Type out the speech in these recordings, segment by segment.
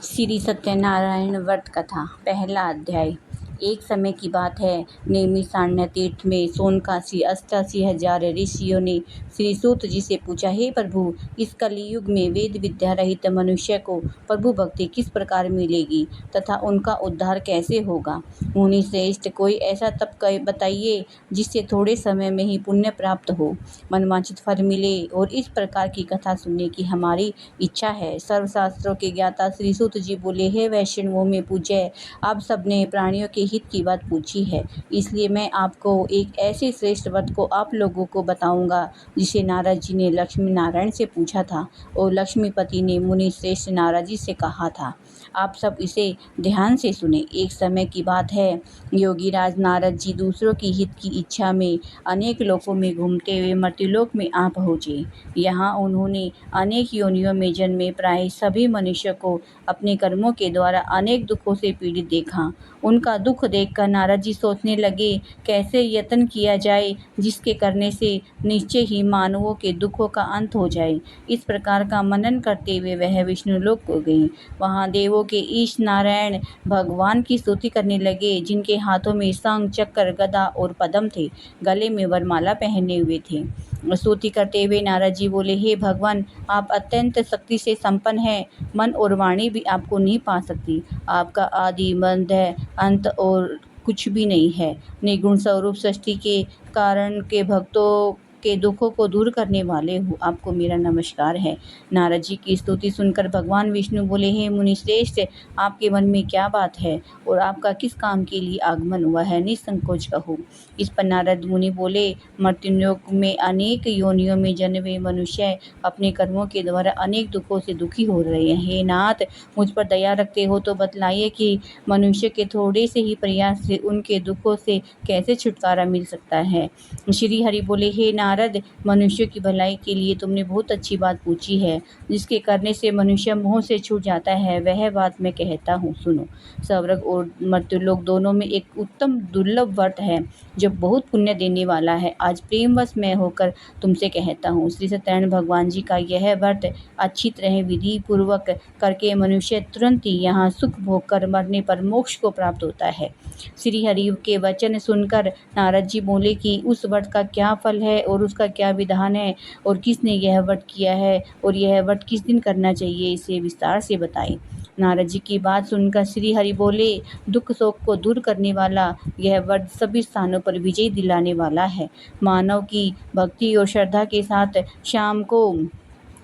श्री सत्यनारायण व्रत कथा पहला अध्याय। एक समय की बात है, नैमिषारण्य तीर्थ में सोनकाशी 88,000 ऋषियों ने श्री सूत जी से पूछा, हे प्रभु, इस कलियुग में वेद विद्या रहित मनुष्य को प्रभु भक्ति किस प्रकार मिलेगी तथा उनका उद्धार कैसे होगा। मुनि श्रेष्ठ, कोई ऐसा तप बताइए जिससे थोड़े समय में ही पुण्य प्राप्त हो, मनवांछित फल मिले, और इस प्रकार की कथा सुनने की हमारी इच्छा है। सर्वशास्त्रों के ज्ञाता श्री सूत जी बोले, हे वैष्णवों में पूज्य, आप सबने प्राणियों के हित की बात पूछी है, इसलिए मैं आपको एक ऐसे श्रेष्ठ व्रत को आप लोगों को बताऊंगा जिसे नारद जी ने लक्ष्मी नारायण से पूछा था और लक्ष्मीपति ने मुनि श्रेष्ठ नारद जी से कहा था। आप सब इसे ध्यान से सुने। एक समय की बात है, योगीराज नारद जी दूसरों की हित की इच्छा में अनेक लोकों में घूमते हुए मर्त्यलोक में आ पहुँचे। यहाँ उन्होंने अनेक योनियों में जन्मे प्राय सभी मनुष्यों को अपने कर्मों के द्वारा अनेक दुखों से पीड़ित देखा। उनका दुख देखकर नारद जी सोचने लगे, कैसे यत्न किया जाए जिसके करने से निश्चय ही मानवों के दुखों का अंत हो जाए। इस प्रकार का मनन करते हुए वह विष्णुलोक को गई। वहाँ देवों के ईश नारायण भगवान की स्तुति करने लगे, जिनके हाथों में शंख, चक्र, गदा और पद्म थे, गले में वरमाला पहने हुए थे। स्तुति करते हुए नारद जी बोले, हे भगवान, आप अत्यंत शक्ति से संपन्न हैं, मन और वाणी भी आपको नहीं पा सकती। आपका आदि मध्य अंत और कुछ भी नहीं है। निर्गुण स्वरूप सृष्टि के कारण के भक्तों के दुखों को दूर करने वाले हो, आपको मेरा नमस्कार है। नारद जी की स्तुति सुनकर भगवान विष्णु बोले, हे मुनि श्रेष्ठ, आपके मन में क्या बात है और आपका किस काम के लिए आगमन हुआ है, निसंकोच कहो। इस पर नारद मुनि बोले, मर्त्यलोक में अनेक योनियों में जन्मे मनुष्य अपने कर्मों के द्वारा अनेक दुखों से दुखी हो रहे हैं। हे नाथ, मुझ पर दया रखते हो तो बतलाइए कि मनुष्य के थोड़े से ही प्रयास से उनके दुखों से कैसे छुटकारा मिल सकता है। श्री हरि बोले, हे नारद, मनुष्य की भलाई के लिए तुमने बहुत अच्छी बात पूछी है, जिसके करने से मनुष्य मोह से छूट जाता है, वह बात मैं कहता हूँ, सुनो। स्वर्ग और मर्त्यलोक दोनों में एक उत्तम दुर्लभ व्रत है जो बहुत पुण्य देने वाला है। आज प्रेमवश मैं होकर तुमसे कहता हूँ। श्री सत्यनारायण भगवान जी का यह व्रत अच्छी तरह विधि पूर्वक करके मनुष्य तुरंत ही यहाँ सुख भोग कर मरने पर मोक्ष को प्राप्त होता है। श्री हरि के वचन सुनकर नारद जी बोले कि उस व्रत का क्या फल है और उसका क्या विधान है और किसने यह व्रत किया है और यह व्रत किस दिन करना चाहिए, इसे विस्तार से बताएं। नारद जी की बात सुनकर श्री हरि बोले, दुख शोक को दूर करने वाला यह व्रत सभी स्थानों पर विजय दिलाने वाला है। मानव की भक्ति और श्रद्धा के साथ शाम को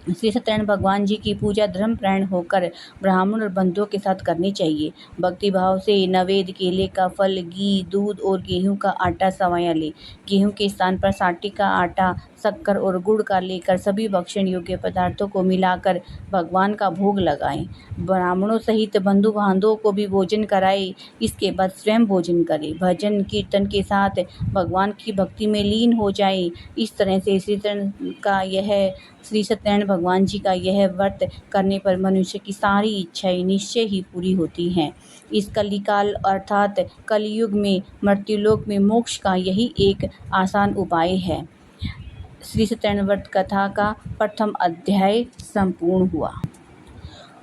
श्री सत्यनारायण भगवान जी की पूजा धर्मपरायण होकर ब्राह्मण और बंधुओं के साथ करनी चाहिए। भक्ति भाव से नवेद, केले का फल, घी, दूध और गेहूं का आटा सवाया ले। गेहूं के स्थान पर साटी का आटा, शक्कर और गुड़ का लेकर सभी भक्षण योग्य पदार्थों को मिलाकर भगवान का भोग लगाएं। ब्राह्मणों सहित बंधु बांधवों को भी भोजन कराए। इसके बाद स्वयं भोजन करें। भजन कीर्तन के साथ भगवान की भक्ति में लीन हो जाए। इस तरह से श्री सत्यनारायण भगवान जी का यह व्रत करने पर मनुष्य की सारी इच्छाएं निश्चय ही पूरी होती हैं। इस कलिकाल अर्थात कलयुग में मर्त्यलोक में मोक्ष का यही एक आसान उपाय है। श्री सत्यनारायण व्रत कथा का प्रथम अध्याय संपूर्ण हुआ।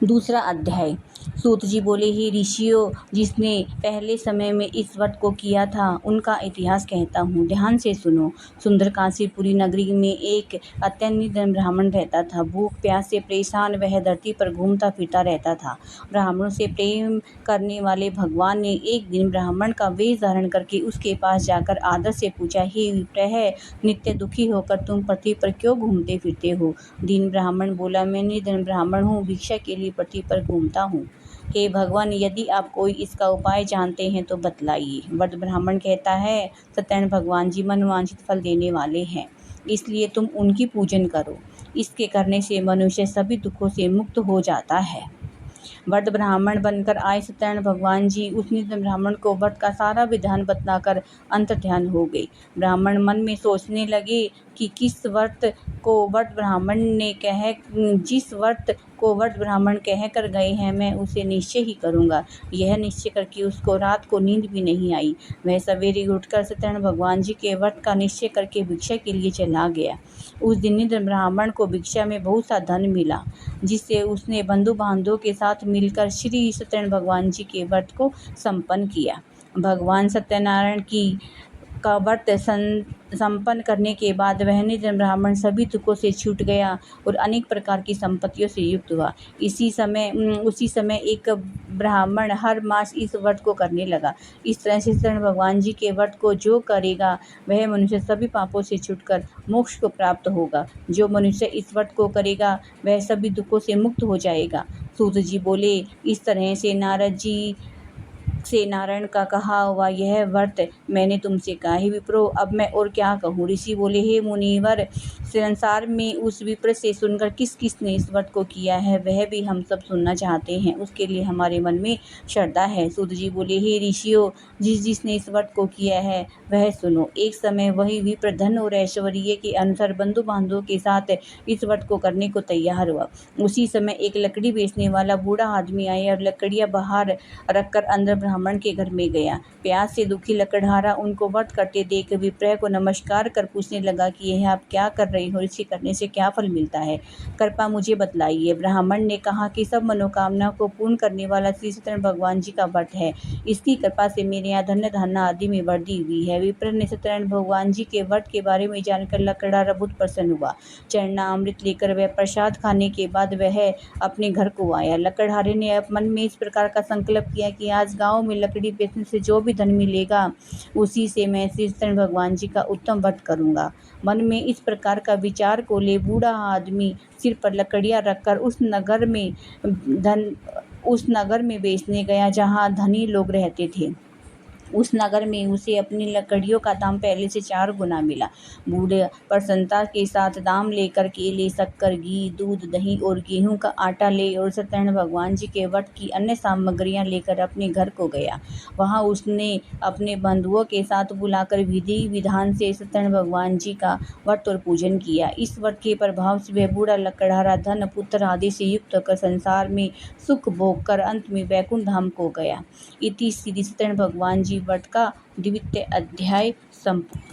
दूसरा अध्याय। सूत जी बोले, ही ऋषियों, जिसने पहले समय में इस व्रत को किया था उनका इतिहास कहता हूँ, ध्यान से सुनो। सुंदरकाशीपुरी नगरी में एक अत्यंत निर्धन ब्राह्मण रहता था। भूख प्यास से परेशान वह धरती पर घूमता फिरता रहता था। ब्राह्मणों से प्रेम करने वाले भगवान ने एक दिन ब्राह्मण का वेश धारण करके उसके पास जाकर आदर से पूछा, हे विप्रह, नित्य दुखी होकर तुम पृथ्वी पर क्यों घूमते फिरते हो। दीन ब्राह्मण बोला, मैं निर्धन ब्राह्मण हूँ, भिक्षा के लिए पृथ्वी पर घूमता हूँ। हे भगवान, यदि आप कोई इसका उपाय जानते हैं तो बतलाइए। वृद्ध ब्राह्मण कहता है, सत्यनारायण भगवान जी मनवांछित फल देने वाले हैं, इसलिए तुम उनकी पूजन करो। इसके करने से मनुष्य सभी दुखों से मुक्त हो जाता है। वृद्ध ब्राह्मण बनकर आए सत्यनारायण भगवान जी उस निर्धन ब्राह्मण को व्रत का सारा विधान बतलाकर अंतर्ध्यान हो गए। ब्राह्मण मन में सोचने लगे कि जिस व्रत को व्रत ब्राह्मण कह कर गए हैं, मैं उसे निश्चय ही करूँगा। यह निश्चय करके उसको रात को नींद भी नहीं आई। वह सवेरे उठकर सत्यनारायण भगवान जी के व्रत का निश्चय करके भिक्षा के लिए चला गया। उस दिन निर्धन ब्राह्मण को भिक्षा में बहुत सा धन मिला, जिससे उसने बंधु बांधवों के साथ मिलकर श्री सत्यनारायण भगवान जी के व्रत को संपन्न किया। भगवान सत्यनारायण की का व्रत संपन्न करने के बाद वह निर्धन ब्राह्मण सभी दुखों से छूट गया और अनेक प्रकार की संपत्तियों से युक्त हुआ। उसी समय एक ब्राह्मण हर मास इस व्रत को करने लगा। इस तरह से सत्यनारायण भगवान जी के व्रत को जो करेगा वह मनुष्य सभी पापों से छूटकर मोक्ष को प्राप्त होगा। जो मनुष्य इस व्रत को करेगा वह सभी दुखों से मुक्त हो जाएगा। सूत जी बोले, इस तरह से नारद जी से नारायण का कहा हुआ यह व्रत मैंने तुमसे कहा। हे विप्रो, अब मैं और क्या कहूँ। ऋषि बोले, हे मुनिवर, संसार में उस विप्र से सुनकर किस किस ने इस व्रत को किया है वह भी हम सब सुनना चाहते हैं, उसके लिए हमारे मन में श्रद्धा है। सूत जी बोले, हे ऋषियों, जिसने इस व्रत को किया है वह सुनो। एक समय वही विप्र धन और ऐश्वर्य के अनुसार बंधु बांधवों के साथ इस व्रत को करने को तैयार हुआ। उसी समय एक लकड़ी बेचने वाला बूढ़ा आदमी आया और लकड़ियां बाहर रखकर अंदर ब्राह्मण के घर में गया। प्यास से दुखी लकड़हारा उनको व्रत करते देख विप्र को नमस्कार कर पूछने लगा कि यह आप क्या कर रहे हो, इसे करने से क्या फल मिलता है, कृपा मुझे बतलाइए। ब्राह्मण ने कहा कि सब मनोकामना को पूर्ण करने वाला श्री सत्यनारायण भगवान जी का व्रत है, इसकी कृपा से मेरे यहाँ धन्य धान्य आदि में वृद्धि हुई है। विप्र ने सत्यनारायण भगवान जी के व्रत के बारे में जानकर लकड़हारा बहुत प्रसन्न हुआ। चरणामृत लेकर वह प्रसाद खाने के बाद वह अपने घर को आया। लकड़हारे ने मन में इस प्रकार का संकल्प किया कि आज गांव में लकड़ी बेचने से जो भी धन मिलेगा उसी से मैं श्री सत्यनारायण भगवान जी का उत्तम व्रत करूंगा। मन में इस प्रकार का विचार को ले बूढ़ा आदमी सिर पर लकड़ियां रखकर उस नगर में बेचने गया जहां धनी लोग रहते थे। उस नगर में उसे अपनी लकड़ियों का दाम पहले से 4 गुना मिला। बूढ़े प्रसन्नता के साथ दाम लेकर केले, शक्कर, घी, दूध, दही और गेहूं का आटा ले और सत्यनारायण भगवान जी के व्रत की अन्य सामग्रियां लेकर अपने घर को गया। वहां उसने अपने बंधुओं के साथ बुलाकर विधि विधान से सत्यनारायण भगवान जी का व्रत और पूजन किया। इस व्रत के प्रभाव से वह बूढ़ा लकड़हारा धन, पुत्र आदि से युक्त होकर संसार में सुख भोग कर अंत में वैकुंठ धाम को गया। इति श्री सत्यनारायण भगवान जी व्रत का द्वितीय अध्याय संपूर्ण।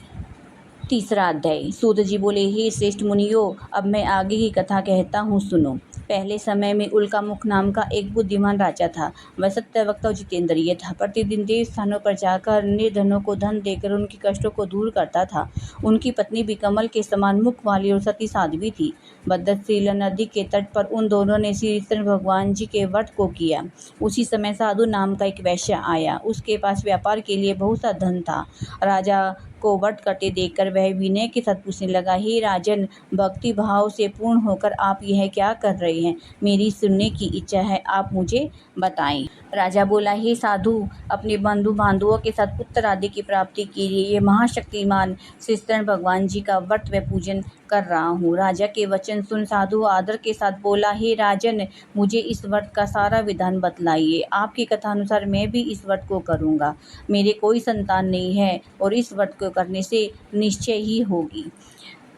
तीसरा अध्याय। सूत जी बोले, हे श्रेष्ठ मुनियों, अब मैं आगे की कथा कहता हूँ, सुनो। पहले समय में उल्कामुख नाम का एक बुद्धिमान राजा था। वह सत्यवक्ता और जितेंद्रिय था। प्रतिदिन देव स्थानों पर जाकर निर्धनों को धन देकर उनके कष्टों को दूर करता था। उनकी पत्नी भी कमल के समान मुख वाली और सती साध्वी थी। भद्रशीला नदी के तट पर उन दोनों ने श्री सत्यनारायण भगवान जी के व्रत को किया। उसी समय साधु नाम का एक वैश्य आया। उसके पास व्यापार के लिए बहुत सा धन था। राजा को व्रत करते देखकर वह विनय के साथ पूछने लगा, हे राजन, भक्ति भाव से पूर्ण होकर आप यह क्या कर रहे हैं? मेरी सुनने की इच्छा है, आप मुझे बताएं। राजा बोला, हे साधु, अपने बंधु बांधवों के साथ पुत्र आदि की प्राप्ति के लिए ये महाशक्तिमान श्री सत्यनारायण भगवान जी का व्रत व पूजन कर रहा हूँ। राजा के वचन सुन साधु आदर के साथ बोला, हे राजन, मुझे इस व्रत का सारा विधान बतलाइए। आपकी कथा अनुसार मैं भी इस व्रत को करूँगा। मेरे कोई संतान नहीं है और इस व्रत को करने से निश्चय ही होगी।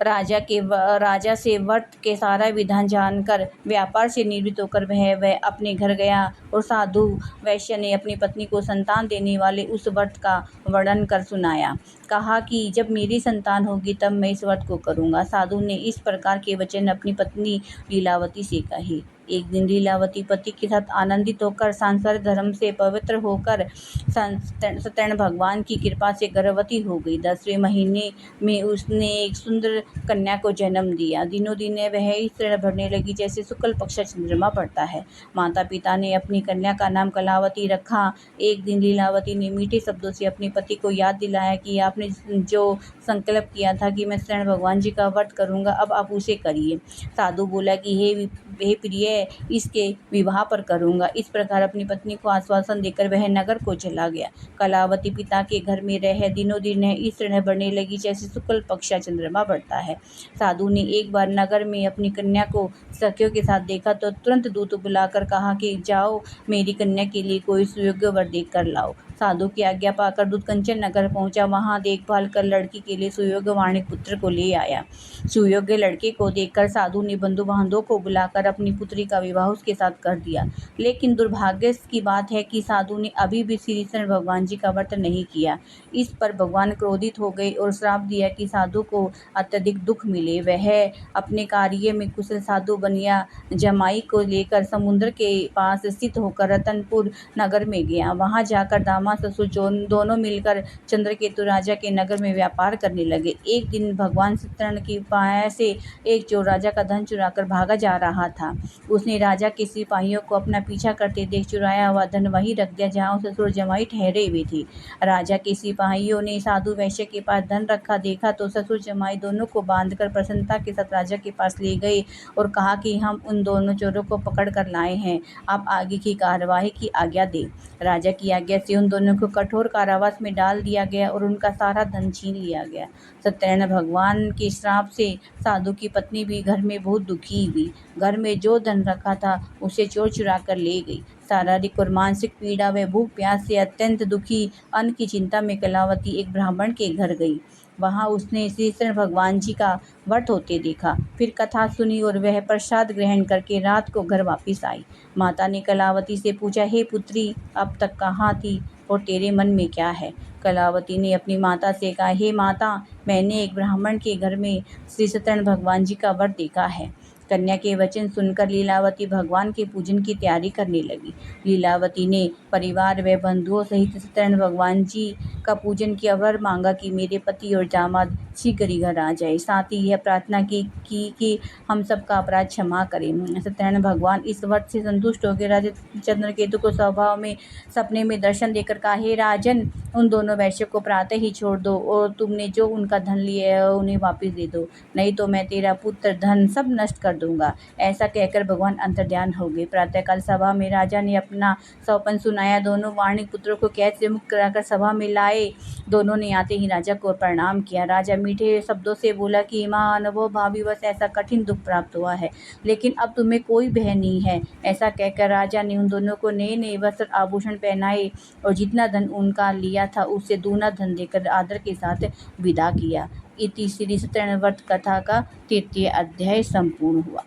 राजा से व्रत के सारा विधान जानकर व्यापार से निवृत्त होकर वह अपने घर गया और साधु वैश्य ने अपनी पत्नी को संतान देने वाले उस व्रत का वर्णन कर सुनाया। कहा कि जब मेरी संतान होगी तब मैं इस व्रत को करूँगा। साधु ने इस प्रकार के वचन अपनी पत्नी लीलावती से कहे। एक दिन लीलावती पति के साथ आनंदित होकर सांसारिक धर्म से पवित्र होकर सत्यनारायण भगवान की कृपा से गर्भवती हो गई। 10वें महीने में उसने एक सुंदर कन्या को जन्म दिया। दिनों दिन वह इस तरह बढ़ने लगी जैसे शुक्ल पक्ष चंद्रमा बढ़ता है। माता पिता ने अपनी कन्या का नाम कलावती रखा। एक दिन लीलावती ने मीठे शब्दों से अपने पति को याद दिलाया कि आपने जो संकल्प किया था कि मैं सत्यनारायण भगवान जी का व्रत करूँगा, अब आप उसे करिए। साधु बोला कि हे प्रिय, इसके विवाह पर करूँगा। इस प्रकार अपनी पत्नी को आश्वासन देकर वह नगर को चला गया। कलावती पिता के घर में रह दिनों दिन इस तरह बढ़ने लगी जैसे शुक्ल पक्ष चंद्रमा बढ़ता है। साधु ने एक बार नगर में अपनी कन्या को सखियों के साथ देखा तो तुरंत दूत बुलाकर कहा कि जाओ, मेरी कन्या के लिए कोई सुयोग्य वर देख कर लाओ। साधु की आज्ञा पाकर दूत कंचन नगर पहुंचा। वहां देखभाल कर लड़की के लिए सुयोग्य वाणिक पुत्र को ले आया। सुयोग्य लड़के को देखकर साधु ने बंधु बांधवों को बुलाकर अपनी पुत्री का विवाह उसके साथ कर दिया। लेकिन दुर्भाग्य की बात है कि साधु ने अभी भी श्री कृष्ण भगवान जी का व्रत नहीं किया। इस पर भगवान क्रोधित हो गए और श्राप दिया कि साधु को अत्यधिक दुख मिले। वह अपने कार्य में कुशल साधु बनिया जमाई को लेकर समुद्र के पास स्थित होकर रतनपुर नगर में गया। वहां जाकर दामाद ससुर दोनों मिलकर चंद्रकेतु राजा के नगर में व्यापार करने लगे। एक दिन भगवान सत्यनारायण की पाया से एक चोर राजा का धन चुराकर भागा जा रहा था। उसने राजा के सिपाहियों को अपना पीछा करते देख चुराया हुआ धन वहीं रख दिया जहां ससुर जमाई ठहरे हुए थे। राजा के सिपाहियों ने साधु वैश्य के पास धन रखा देखा तो ससुर जमाई दोनों को बांधकर प्रसन्नता के साथ राजा के पास ले गए और कहा कि हम उन दोनों चोरों को पकड़ कर लाए हैं, आप आगे की कार्यवाही की आज्ञा दें। राजा की आज्ञा से उन दोनों को कठोर कारावास में डाल दिया गया और उनका सारा धन छीन लिया गया। सत्यनारायण भगवान के श्राप से साधु की पत्नी भी घर में बहुत दुखी हुई। घर में जो धन रखा था उसे चोर चुरा कर ले गई। शारीरिक और मानसिक पीड़ा व भूख प्यास से अत्यंत दुखी अन्न की चिंता में कलावती एक ब्राह्मण के घर गई। वहां उसने श्री कृष्ण भगवान जी का व्रत होते देखा। फिर कथा सुनी और वह प्रसाद ग्रहण करके रात को घर वापस आई। माता ने कलावती से पूछा, हे पुत्री, अब तक कहाँ थी और तेरे मन में क्या है? कलावती ने अपनी माता से कहा, हे माता, मैंने एक ब्राह्मण के घर में श्री सत्यनारायण भगवान जी का व्रत देखा है। कन्या के वचन सुनकर लीलावती भगवान के पूजन की तैयारी करने लगी। लीलावती ने परिवार व बंधुओं सहित सत्यनारायण भगवान जी का पूजन किया। वर मांगा कि मेरे पति और दामाद शीघ्र ही घर आ जाए। साथ ही यह प्रार्थना की कि हम सबका अपराध क्षमा करें। सत्यनारायण भगवान इस व्रत से संतुष्ट हो गए। राजा चंद्रकेतु को स्वभाव में सपने में दर्शन देकर कहा, हे राजन, उन दोनों वैश्यों को प्रातः ही छोड़ दो और तुमने जो उनका धन लिया है उन्हें वापस दे दो, नहीं तो मैं तेरा पुत्र धन सब नष्ट कर दूंगा। ऐसा कहकर भगवान अंतर्ध्यान हो गए। प्रातःकाल सभा में राजा ने अपना सौपन सुनाया। दोनों वाणिक पुत्रों को कैद से मुक्त कराकर सभा में लाए। दोनों ने आते ही राजा को प्रणाम किया। राजा मीठे शब्दों से बोला कि महानुभाव, भावीवश ऐसा कठिन दुख प्राप्त हुआ है, लेकिन अब तुम्हें कोई भय नहीं है। ऐसा कहकर राजा ने उन दोनों को नए नए वस्त्र आभूषण पहनाए और जितना धन उनका लिया था उससे दूना धन देकर आदर के साथ विदा किया। इति श्री सत्यनारायण व्रत कथा का 3य अध्याय संपूर्ण हुआ।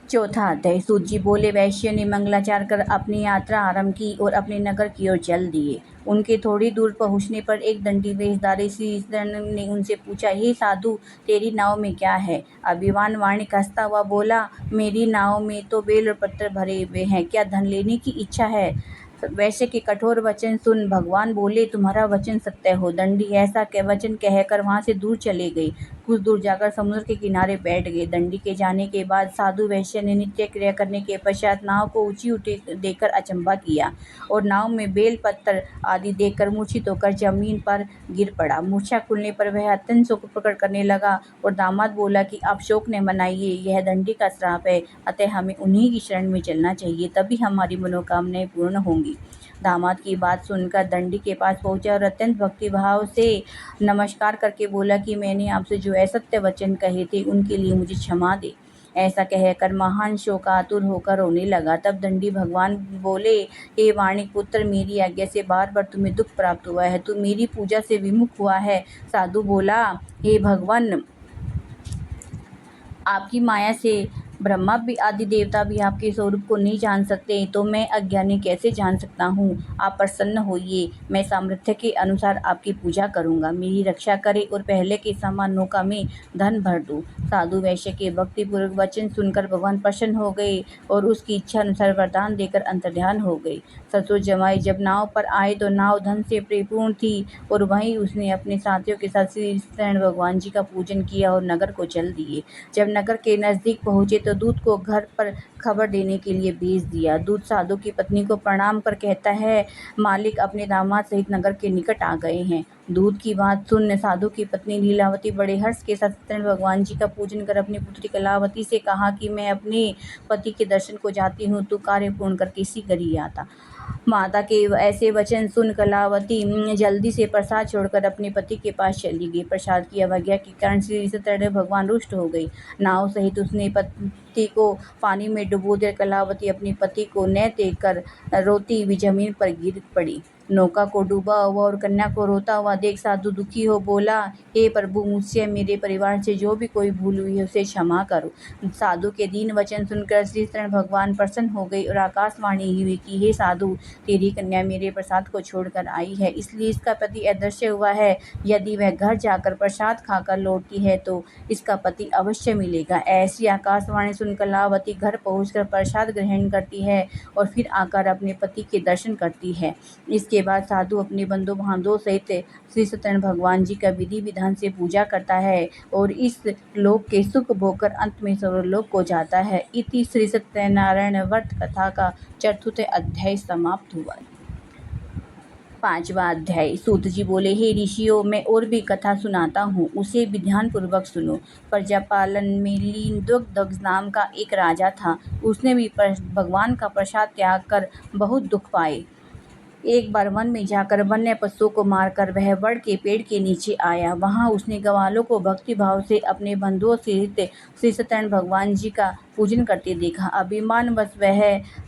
4था अध्याय। सूत जी बोले, वैश्य ने मंगलाचार कर अपनी यात्रा आरंभ की और अपने नगर की ओर चल दिए। उनके थोड़ी दूर पहुंचने पर एक दंडी वेशधारी श्री सत्यनारायण ने उनसे पूछा, हे साधु, तेरी नाव में क्या है? अभिमान वाणिक हंसता हुआ बोला, मेरी नाव में तो बेल और पत्थर भरे हुए हैं, क्या धन लेने की इच्छा है? वैश्य के कठोर वचन सुन भगवान बोले, तुम्हारा वचन सत्य हो। दंडी ऐसा वचन कहकर वहां से दूर चले गए। कुछ दूर जाकर समुद्र के किनारे बैठ गए। दंडी के जाने के बाद साधु वैश्य ने नित्य क्रिया करने के पश्चात नाव को ऊंची देखकर अचंभा किया और नाव में बेल पत्थर आदि देखकर मूर्छित होकर जमीन पर गिर पड़ा। मूर्छा खुलने पर वह अत्यंत शोक प्रकट करने लगा और दामाद बोला कि आप शोक न मनाइए, यह दंडी का श्राप है, अतः हमें उन्हीं की शरण में चलना चाहिए, तभी हमारी मनोकामनाएं पूर्ण होंगी। दामाद की बात सुनकर दंडी के पास पहुंचा और अत्यंत भक्तिभाव से नमस्कार करके बोला कि मैंने आपसे जो असत्य वचन कहे थे उनके लिए मुझे क्षमा दे। ऐसा कहकर महान शोकातुर होकर रोने लगा। तब दंडी भगवान बोले, हे वाणिक पुत्र, मेरी आज्ञा से बार बार तुम्हें दुख प्राप्त हुआ है, तुम मेरी पूजा से विमुख हुआ है। साधु बोला, हे भगवान, आपकी माया से ब्रह्मा भी आदि देवता भी आपके स्वरूप को नहीं जान सकते, तो मैं अज्ञानी कैसे जान सकता हूँ? आप प्रसन्न होइए, मैं सामर्थ्य के अनुसार आपकी पूजा करूँगा। मेरी रक्षा करे और पहले के समान नौका में धन भर दूँ। साधु वैश्य के भक्तिपूर्वक वचन सुनकर भगवान प्रसन्न हो गए और उसकी इच्छा अनुसार वरदान देकर अंतर्ध्यान हो गए। ससुर जमाई जब नाव पर आए तो नाव धन से परिपूर्ण थी और वहीं उसने अपने साथियों के साथ श्री सत्यनारायण भगवान जी का पूजन किया और नगर को चल दिए। जब नगर के नजदीक पहुंचे तो दूत को घर पर खबर देने के लिए भेज दिया। दूत साधु की पत्नी को प्रणाम कर कहता है, मालिक अपने दामाद सहित नगर के निकट आ गए हैं। दूत की बात सुन साधु की पत्नी लीलावती बड़े हर्ष के साथ सत्यनारायण भगवान जी का पूजन कर अपनी पुत्री कलावती से कहा कि मैं अपने पति के दर्शन को जाती हूँ, तू कार्य पूर्ण करके शीघ्र ही आता। माता के ऐसे वचन सुन कलावती जल्दी से प्रसाद छोड़कर अपने पति के पास चली गई। प्रसाद की अवज्ञा के कारण श्री सत्यनारायण भगवान रुष्ट हो गई। नाव सहित उसने पति को पानी में डुबो दिया। कलावती अपने पति को न देखकर रोती हुई जमीन पर गिर पड़ी। नौका को डूबा हुआ और कन्या को रोता हुआ देख साधु दुखी हो बोला, हे प्रभु, मुझसे मेरे परिवार से जो भी कोई भूल हुई है उसे क्षमा करो। साधु के दीन वचन सुनकर श्री सत्यनारायण भगवान प्रसन्न हो गई और आकाशवाणी हुई कि हे साधु, तेरी कन्या मेरे प्रसाद को छोड़कर आई है, इसलिए इसका पति अदृश्य हुआ है। यदि वह घर जाकर प्रसाद खाकर लौटती है तो इसका पति अवश्य मिलेगा। ऐसी आकाशवाणी सुन कलावती घर पहुंचकर प्रसाद ग्रहण करती है और फिर आकर अपने पति के दर्शन करती है। इसके बाद साधु अपने बंधु बांधवों सहित श्री सत्यनारायण भगवान जी का विधि विधान से पूजा करता है और इस लोक के सुख भोगकर अंत में स्वर्गलोक को जाता है। इति श्री सत्यनारायण व्रत कथा का 4वां अध्याय समाप्त हुआ। 5वां अध्याय। सूत जी बोले, हे ऋषियों, मैं और भी कथा सुनाता हूँ, उसे भी ध्यानपूर्वक सुनो। प्रजापालन में लीन दुग्धध्वज नाम का एक राजा था। उसने भी भगवान का प्रसाद त्याग कर बहुत दुख पाए। एक बार वन में जाकर वन्य पशुओं को मारकर वह वड़ के पेड़ के नीचे आया। वहां उसने ग्वालों को भक्ति भाव से अपने बंधुओं सहित श्री सत्यनारायण भगवान जी का पूजन करते देखा। अभिमानवश वह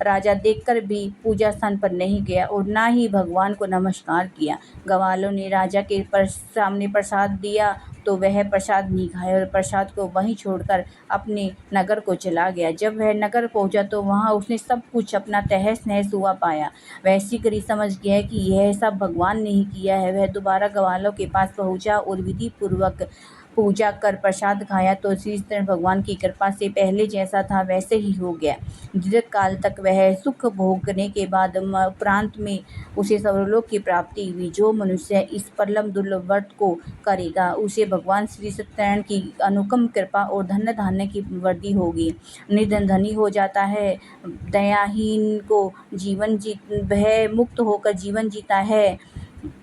राजा देखकर भी पूजा स्थान पर नहीं गया और ना ही भगवान को नमस्कार किया। ग्वालों ने राजा के सामने प्रसाद दिया तो वह प्रसाद नहीं खाया और प्रसाद को वहीं छोड़कर अपने नगर को चला गया। जब वह नगर पहुंचा तो वहां उसने सब कुछ अपना तहस नहस हुआ पाया। वह शीघ्र ही समझ गया कि यह सब भगवान ने ही किया है। वह दोबारा ग्वालों के पास पहुंचा और विधि पूर्वक पूजा कर प्रसाद खाया तो श्री सत्यनारायण भगवान की कृपा से पहले जैसा था वैसे ही हो गया। दीर्घ काल तक वह सुख भोगने के बाद उपरांत में उसे स्वर्गलोक की प्राप्ति हुई। जो मनुष्य इस परम दुर्लभ व्रत को करेगा उसे भगवान श्री सत्यनारायण की अनुपम कृपा और धन धान्य की वृद्धि होगी। निर्धन धनी हो जाता है, दयाहीन को जीवन वह मुक्त होकर जीवन जीता है,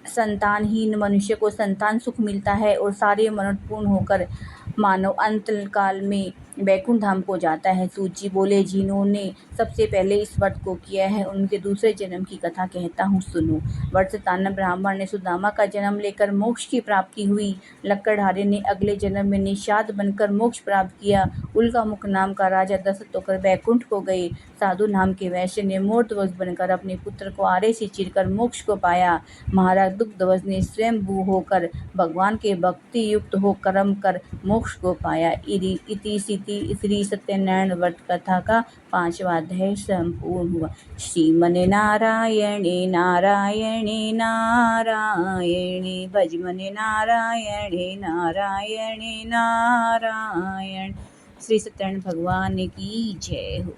संतानहीन मनुष्य को संतान सुख मिलता है और सारे मनोरथ पूर्ण होकर मानव अंत काल में वैकुंठ धाम को जाता है। सूत जी बोले, जिन्होंने सबसे पहले इस व्रत को किया है उनके दूसरे जन्म की कथा कहता हूँ, सुनो। वत्सतान ब्राह्मण ने सुदामा का जन्म लेकर मोक्ष की प्राप्ति हुई। लक्कड़हारे ने अगले जन्म में निषाद बनकर मोक्ष प्राप्त किया। उल्का मुख नाम का राजा दशरथ होकर वैकुंठ को गए। साधु नाम के वैश्य ने मूर्तवश बनकर अपने पुत्र को आरे से चीरकर मोक्ष को पाया। महाराज दुग्धध्वज ने स्वयंभू होकर भगवान के भक्ति युक्त हो कर्म कर मोक्ष को पाया। इति श्री सत्यनारायण व्रत कथा का 5वां अध्याय संपूर्ण हुआ। श्रीमने नारायणे नारायणे नारायणे भजमने नारायणे नारायणे नारायण। श्री सत्यनारायण भगवान की जय हो।